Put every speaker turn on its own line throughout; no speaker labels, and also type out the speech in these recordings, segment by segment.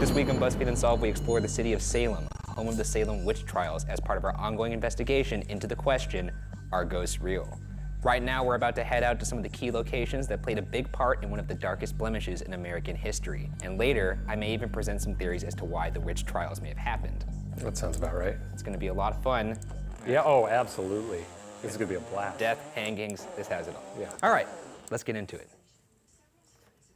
This week on BuzzFeed Unsolved, we explore the city of Salem, home of the Salem witch trials, as part of our ongoing investigation into the question, are ghosts real? Right now, we're about to head out to some of the key locations that played a big part in one of the darkest blemishes in American history. And later, I may even present some theories as to why the witch trials may have happened.
That sounds about right.
It's gonna be a lot of fun.
Yeah, oh, absolutely. This is gonna be a blast.
Death, hangings, this has it all.
Yeah.
All right, let's get into it.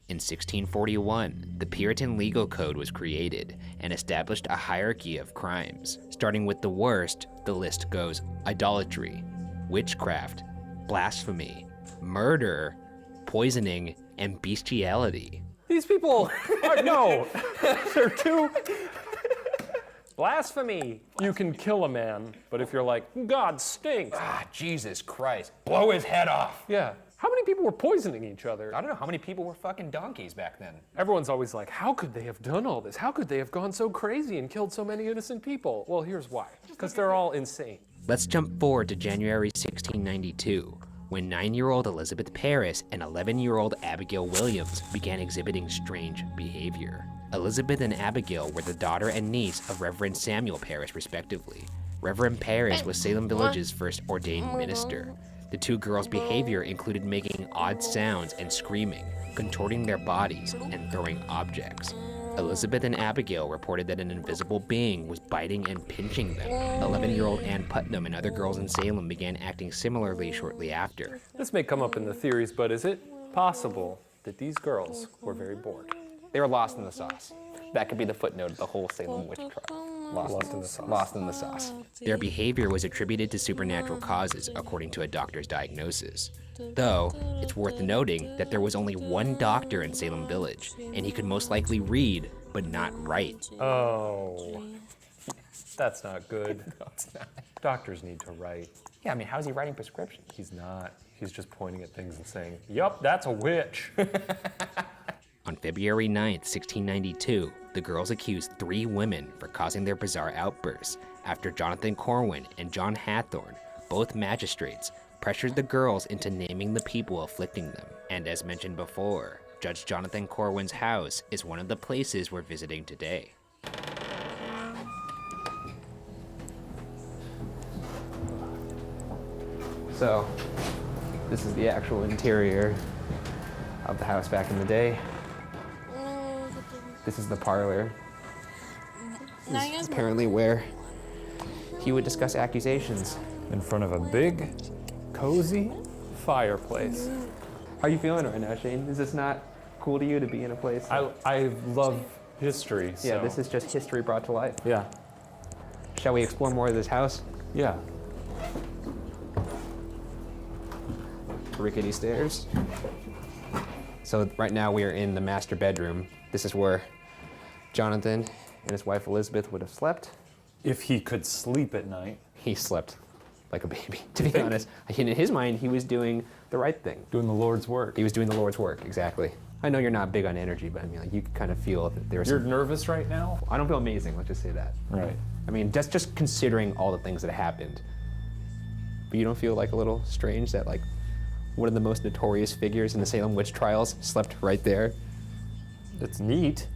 In 1641, the Puritan Legal Code was created and established a hierarchy of crimes. Starting with the worst, the list goes idolatry, witchcraft, blasphemy, murder, poisoning, and bestiality.
These people are, no, they're too, blasphemy. You can kill a man, but if you're like, God stinks.
Ah, Jesus Christ, blow his head off.
Yeah, how many people were poisoning each other?
I don't know how many people were fucking donkeys back then.
Everyone's always like, how could they have done all this? How could they have gone so crazy and killed so many innocent people? Well, here's why. Because they're all insane.
Let's jump forward to January 1692, when 9-year-old Elizabeth Parris and 11-year-old Abigail Williams began exhibiting strange behavior. Elizabeth and Abigail were the daughter and niece of Reverend Samuel Parris, respectively. Reverend Parris was Salem Village's first ordained minister. The two girls' behavior included making odd sounds and screaming, contorting their bodies, and throwing objects. Elizabeth and Abigail reported that an invisible being was biting and pinching them. 11-year-old Ann Putnam and other girls in Salem began acting similarly shortly after.
This may come up in the theories, but is it possible that these girls were very bored?
They were lost in the sauce. That could be the footnote of the whole Salem witch trial.
Lost in the sauce.
Lost in the sauce. Their behavior was attributed to supernatural causes, according to a doctor's diagnosis. Though, it's worth noting that there was only one doctor in Salem Village, and he could most likely read, but not write.
Oh, that's not good.
No, it's not.
Doctors need to write.
Yeah, I mean, how's he writing prescriptions?
He's not. He's just pointing at things and saying, yup, that's a witch.
On February 9th, 1692, the girls accused 3 women for causing their bizarre outbursts after Jonathan Corwin and John Hathorne, both magistrates, pressured the girls into naming the people afflicting them. And as mentioned before, Judge Jonathan Corwin's house is one of the places we're visiting today. So, this is the actual interior of the house back in the day. This is the parlor. This is apparently where he would discuss accusations.
In front of a big, cozy fireplace.
How are you feeling right now, Shane? Is this not cool to you to be in a place?
I love history, so.
Yeah, this is just history brought to life.
Yeah,
Shall we explore more of this house?
yeah.
Rickety stairs. So right now we are in the master bedroom. This is where Jonathan and his wife Elizabeth would have slept.
If he could sleep at night.
He slept like a baby, to be honest. In his mind, he was doing the right thing.
Doing the Lord's work.
He was doing the Lord's work, exactly. I know you're not big on energy, but I mean, like, you can kind of feel that there's.
You're nervous right now?
I don't feel amazing, let's just say that.
Right.
I mean, just considering all the things that happened. But you don't feel like a little strange that like one of the most notorious figures in the Salem witch trials slept right there?
It's neat.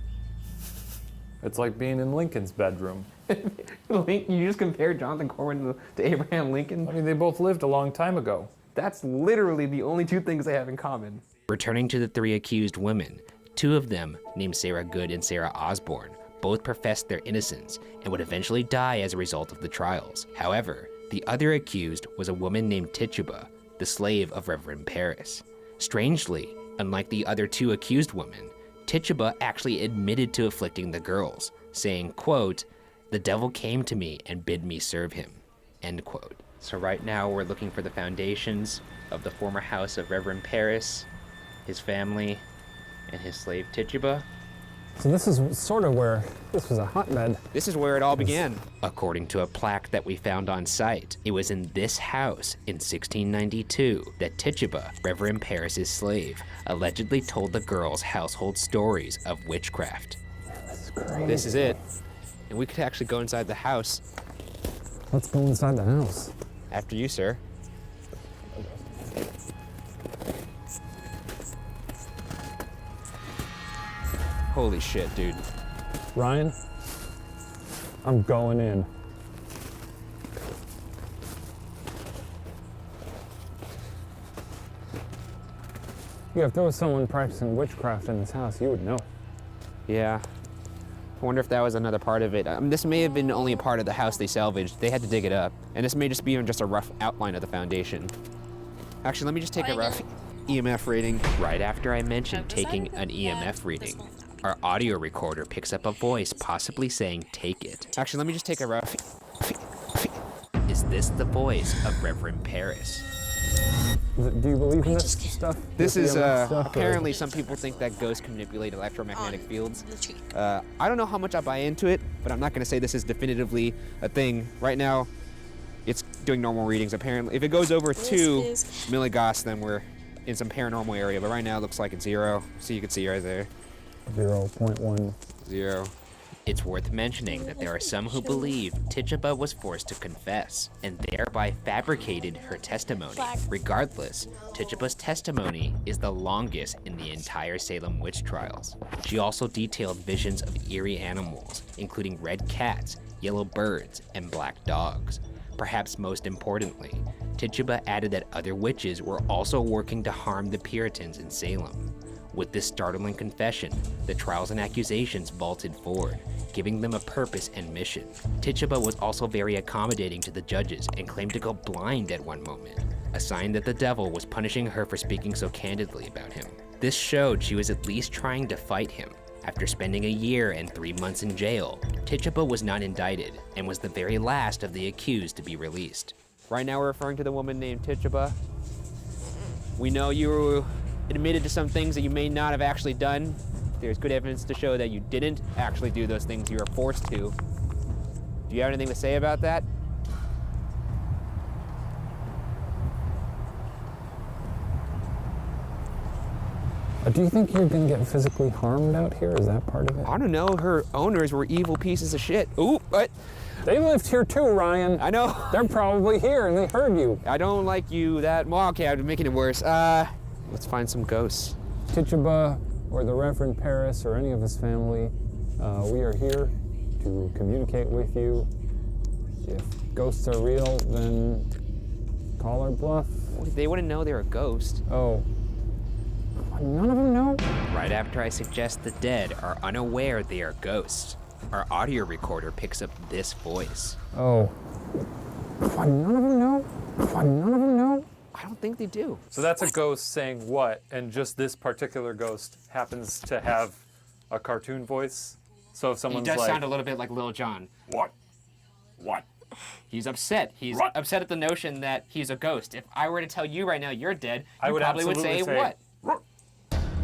It's like being in Lincoln's bedroom.
You just compared Jonathan Corwin to Abraham Lincoln?
I mean, they both lived a long time ago.
That's literally the only 2 things they have in common. Returning to the 3 accused women, 2 of them, named Sarah Good and Sarah Osborne, both professed their innocence and would eventually die as a result of the trials. However, the other accused was a woman named Tituba, the slave of Reverend Parris. Strangely, unlike the other 2 accused women, Tituba actually admitted to afflicting the girls, saying, quote, "The devil came to me and bid me serve him," end quote. So right now we're looking for the foundations of the former house of Reverend Parris, his family, and his slave Tituba.
So this is sort of where this was a hotbed.
This is where it all began. According to a plaque that we found on site, it was in this house in 1692 that Tituba, Reverend Parris's slave, allegedly told the girls household stories of witchcraft.
This is crazy.
This is it. And we could actually go inside the house.
Let's go inside the house.
After you, sir. Holy shit, dude.
Ryan, I'm going in. Yeah, if there was someone practicing witchcraft in this house, you would know.
Yeah. I wonder if that was another part of it. This may have been only a part of the house they salvaged. They had to dig it up. And this may just be even just a rough outline of the foundation. Actually, let me just take a rough EMF reading. Right after I mentioned taking an EMF reading, our audio recorder picks up a voice possibly saying, "Take it." Actually, let me just take a rough... Is this the voice of Reverend Paris?
Do you believe in this stuff?
This
This
is,
EMF stuff, or-
apparently some people think that ghosts can manipulate electromagnetic fields. I don't know how much I buy into it, but I'm not gonna say this is definitively a thing. Right now, it's doing normal readings. Apparently, if it goes over 2 milligauss, then we're in some paranormal area, but right now it looks like it's 0. So you can see right there.
0.1.
0. It's worth mentioning that there are some who believe Tituba was forced to confess and thereby fabricated her testimony. Regardless, Tituba's testimony is the longest in the entire Salem witch trials. She also detailed visions of eerie animals, including red cats, yellow birds, and black dogs. Perhaps most importantly, Tituba added that other witches were also working to harm the Puritans in Salem. With this startling confession, the trials and accusations vaulted forward, giving them a purpose and mission. Tituba was also very accommodating to the judges and claimed to go blind at one moment, a sign that the devil was punishing her for speaking so candidly about him. This showed she was at least trying to fight him. After spending a year and 3 months in jail, Tituba was not indicted and was the very last of the accused to be released. Right now we're referring to the woman named Tituba. We know you admitted to some things that you may not have actually done. There's good evidence to show that you didn't actually do those things you were forced to. Do you have anything to say about that?
Do you think you're gonna get physically harmed out here? Is that part of it?
I don't know, her owners were evil pieces of shit. Ooh, what?
They lived here too, Ryan.
I know.
They're probably here and they heard you.
I don't like you that, well, okay, I'm making it worse. Let's find some ghosts.
Tituba or the Reverend Paris or any of his family, we are here to communicate with you. If ghosts are real, then call our bluff.
They wouldn't know they're a ghost.
Oh. None of them know?
Right after I suggest the dead are unaware they are ghosts, our audio recorder picks up this voice.
Oh. None of them know? None of them know?
I don't think they do.
So that's a ghost saying what? And just this particular ghost happens to have a cartoon voice? So if
He
someone's
does
like,
sound a little bit like Lil Jon.
What? What?
He's upset. He's
What?
upset at the notion that he's a ghost. If I were to tell you right now you're dead,
I
you
would
probably would say,
absolutely say,
what?
What?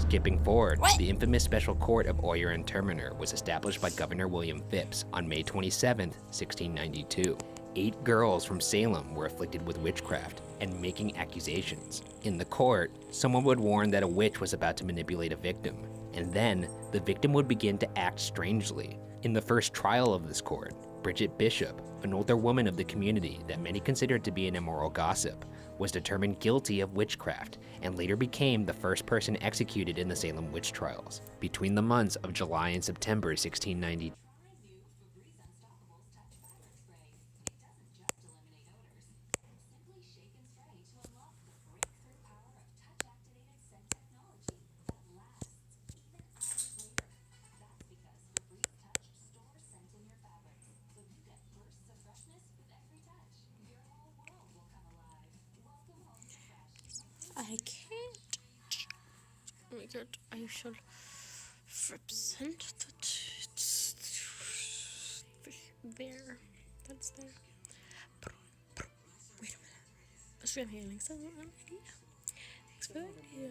Skipping forward, the infamous Special Court of Oyer and Terminer was established by Governor William Phipps on May 27, 1692. 8 girls from Salem were afflicted with witchcraft and making accusations. In the court, someone would warn that a witch was about to manipulate a victim, and then the victim would begin to act strangely. In the first trial of this court, Bridget Bishop, an older woman of the community that many considered to be an immoral gossip, was determined guilty of witchcraft and later became the first person executed in the Salem witch trials. Between the months of July and September 1690,
I can't. Oh my god, I shall represent that it's there. That's there. Wait a minute. Let's go here. Thanks for the idea. Thanks for the idea.